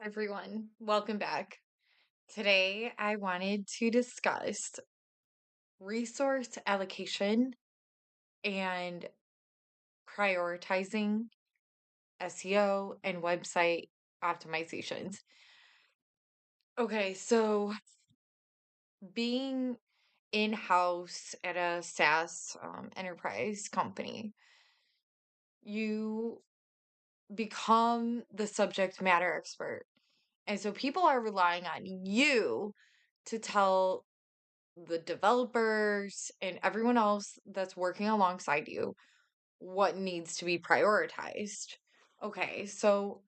Hi everyone, welcome back. Today I wanted to discuss resource allocation and prioritizing SEO and website optimizations. Okay, so being in-house at a SaaS enterprise company, you become the subject matter expert. And so people are relying on you to tell the developers and everyone else that's working alongside you what needs to be prioritized. Okay, so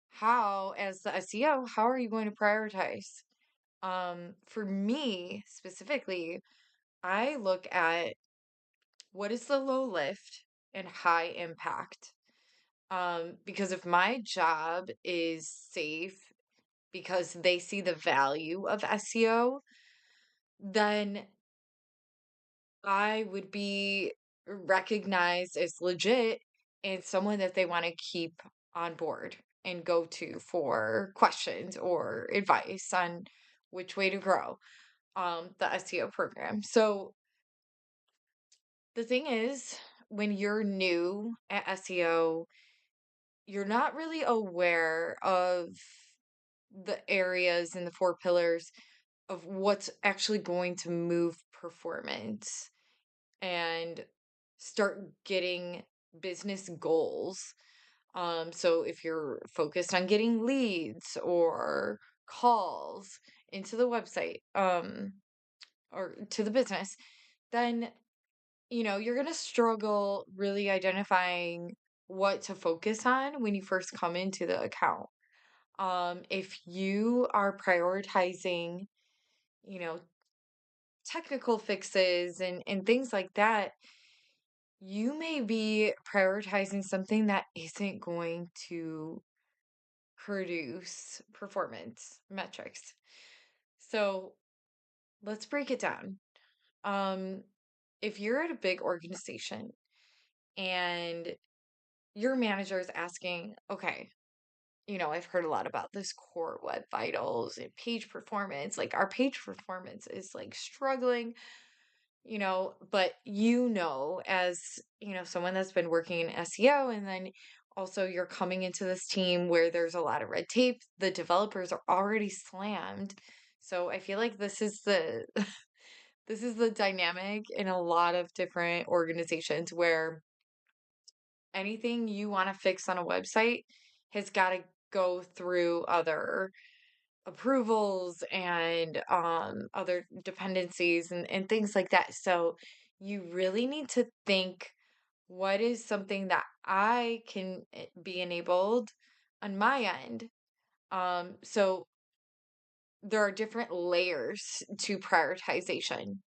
how, as the SEO, how are you going to prioritize? For me specifically, I look at what is the low lift and high impact. Because if my job is safe because they see the value of SEO, then I would be recognized as legit and someone that they want to keep on board and go to for questions or advice on which way to grow the SEO program. So the thing is, when you're new at SEO, you're not really aware of the areas and the four pillars of what's actually going to move performance and start getting business goals. So if you're focused on getting leads or calls into the website, or to the business, then you're gonna struggle really identifying what to focus on when you first come into the account. If you are prioritizing, you know, technical fixes and things like that, you may be prioritizing something that isn't going to produce performance metrics. So let's break it down. Um, if you're at a big organization and your manager is asking, okay, I've heard a lot about this core web vitals and page performance. Like our page performance is like struggling, but as, someone that's been working in SEO, and then also you're coming into this team where there's a lot of red tape, the developers are already slammed. So I feel like this is the this is the dynamic in a lot of different organizations where anything you want to fix on a website has got to go through other approvals and other dependencies and things like that. So you really need to think, what is something that I can be enabled on my end? So there are different layers to prioritization.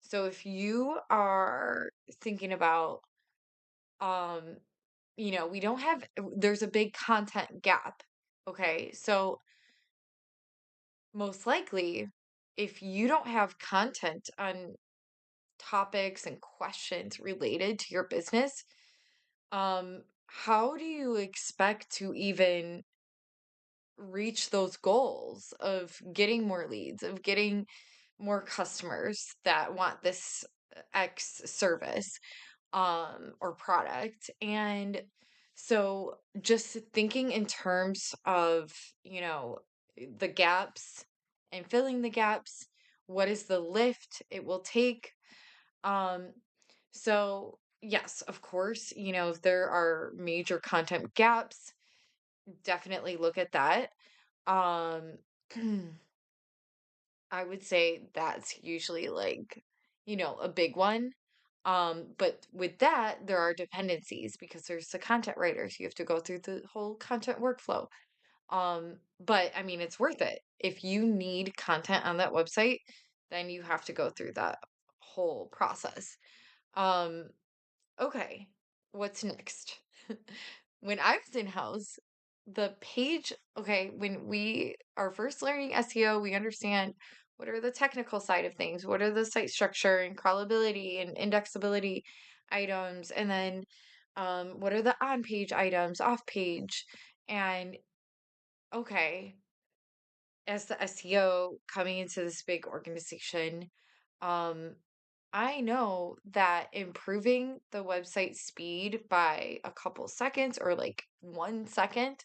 So if you are thinking about, um, we don't have, there's a big content gap. Okay. So most likely, if you don't have content on topics and questions related to your business, how do you expect to even reach those goals of getting more leads, of getting more customers that want this X service or product? And so just thinking in terms of, you know, the gaps and filling the gaps, what is the lift it will take? Um, so yes, of course, if there are major content gaps, definitely look at that. Um, I would say that's usually like, a big one. But with that, there are dependencies because there's the content writers. You have to go through the whole content workflow. But I mean, it's worth it. If you need content on that website, then you have to go through that whole process. Um, Okay, what's next? When I was in house, the page, okay, when we are first learning SEO, we understand what are the technical side of things, what are the site structure and crawlability and indexability items, and then what are the on-page items, off-page, and okay, as the SEO coming into this big organization, um, I know that improving the website speed by a couple seconds or like 1 second,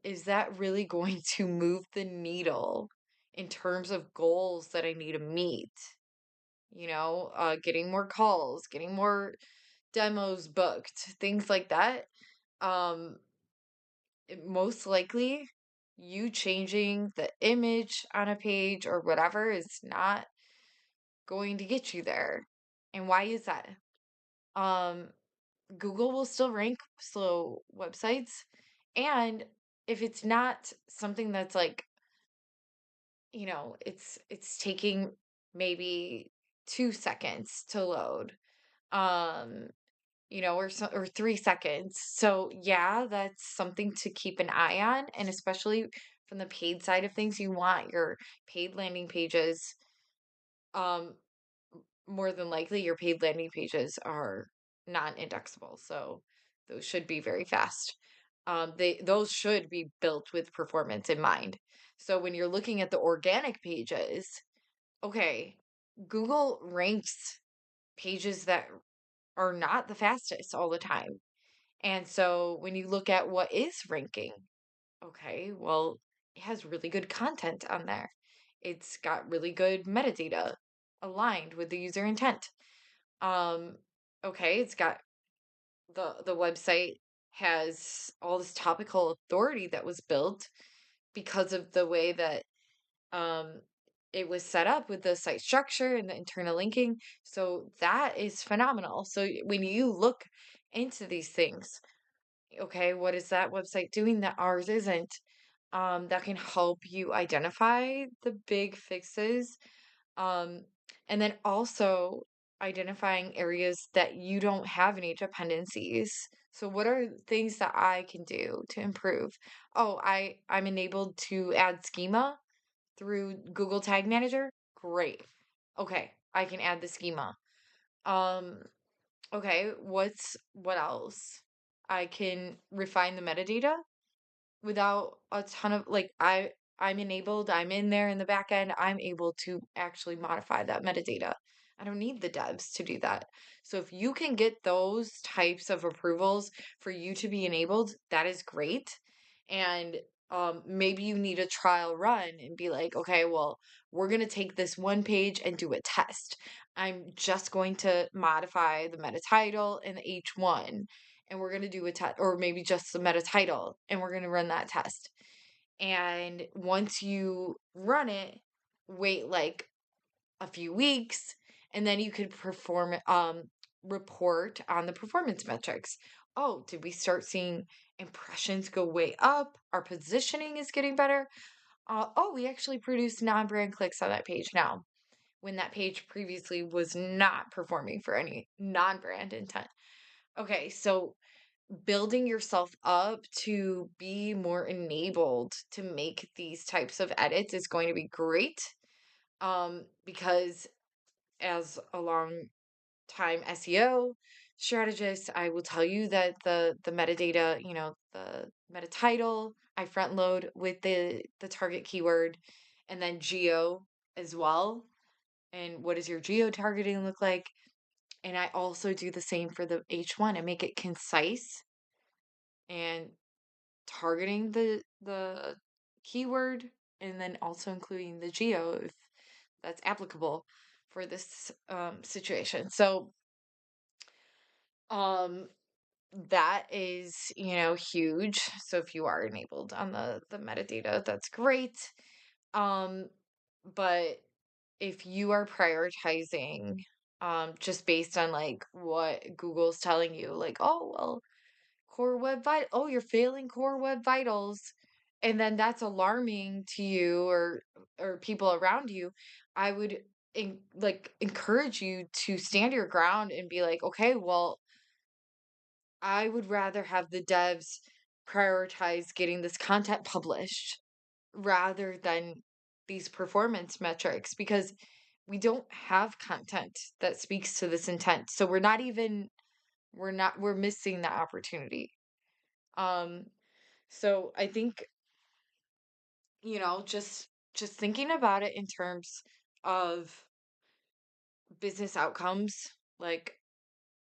is that really going to move the needle in terms of goals that I need to meet? Getting more calls, getting more demos booked, things like that. Um, Most likely, you changing the image on a page or whatever is not going to get you there. And why is that? Um, Google will still rank slow websites. And if it's not something that's like, it's taking maybe 2 seconds to load, um, or 3 seconds. So yeah, that's something to keep an eye on. And especially from the paid side of things, you want your paid landing pages, um, more than likely your paid landing pages are non-indexable, so those should be very fast. Those should be built with performance in mind. So when you're looking at the organic pages, okay, Google ranks pages that are not the fastest all the time. And so when you look at what is ranking, okay, well, it has really good content on there. It's got really good metadata aligned with the user intent. Um, okay, it's got the website has all this topical authority that was built because of the way that um it was set up with the site structure and the internal linking. So that is phenomenal. So when you look into these things, okay, what is that website doing that ours isn't? That can help you identify the big fixes, um, and then also identifying areas that you don't have any dependencies. So what are things that I can do to improve? Oh, I'm enabled to add schema through Google Tag Manager. Great. Okay, I can add the schema. Um, okay, what else? I can refine the metadata without a ton of like I'm enabled, I'm in there in the back end, I'm able to actually modify that metadata. I don't need the devs to do that. So if you can get those types of approvals for you to be enabled, that is great. And maybe you need a trial run and be like, okay, well, we're going to take this one page and do a test. I'm just going to modify the meta title and the H1, and we're going to do a test, or maybe just the meta title, and we're going to run that test. And once you run it, wait like a few weeks, and then you could report on the performance metrics. Oh, did we start seeing impressions go way up? Our positioning is getting better. Oh, we actually produced non-brand clicks on that page now, when that page previously was not performing for any non-brand intent. Okay, so building yourself up to be more enabled to make these types of edits is going to be great. Because as a long time SEO strategist, I will tell you that the metadata, the meta title, I front load with the target keyword, and then geo as well. And what does your geo targeting look like? And I also do the same for the H1 and make it concise and targeting the keyword, and then also including the geo if that's applicable for this situation. So um that is, huge. So if you are enabled on the metadata, that's great. Um but if you are prioritizing just based on like what Google's telling you, like, oh well, core web vital, oh, you're failing core web vitals, and then that's alarming to you or people around you, I would encourage you to stand your ground and be like, okay, well, I would rather have the devs prioritize getting this content published rather than these performance metrics, because we don't have content that speaks to this intent. So we're missing the opportunity. Um, so I think just thinking about it in terms of business outcomes, like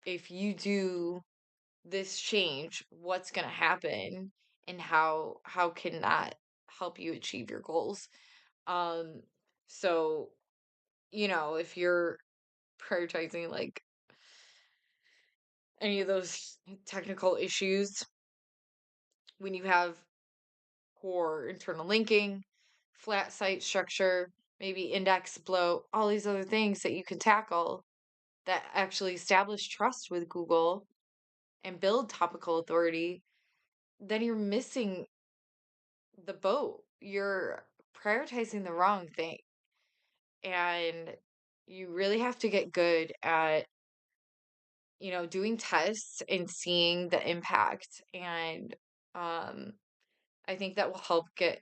if you do this change, what's going to happen and how can that help you achieve your goals? Um so, if you're prioritizing like any of those technical issues, when you have poor internal linking, flat site structure, maybe index bloat, all these other things that you can tackle that actually establish trust with Google and build topical authority, then you're missing the boat. You're prioritizing the wrong thing. And you really have to get good at, doing tests and seeing the impact. And um, I think that will help get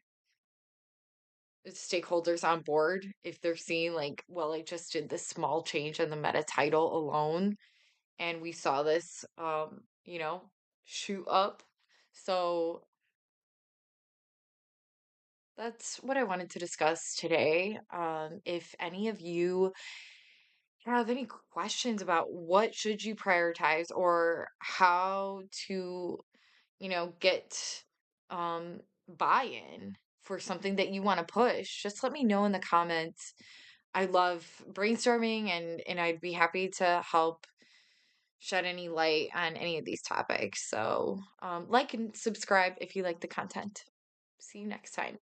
stakeholders on board if they're seeing like, well, I just did this small change in the meta title alone and we saw this shoot up. So that's what I wanted to discuss today. If any of you have any questions about what should you prioritize or how to, get um buy-in for something that you want to push, just let me know in the comments. I love brainstorming and I'd be happy to help shed any light on any of these topics. So, like and subscribe if you like the content. See you next time.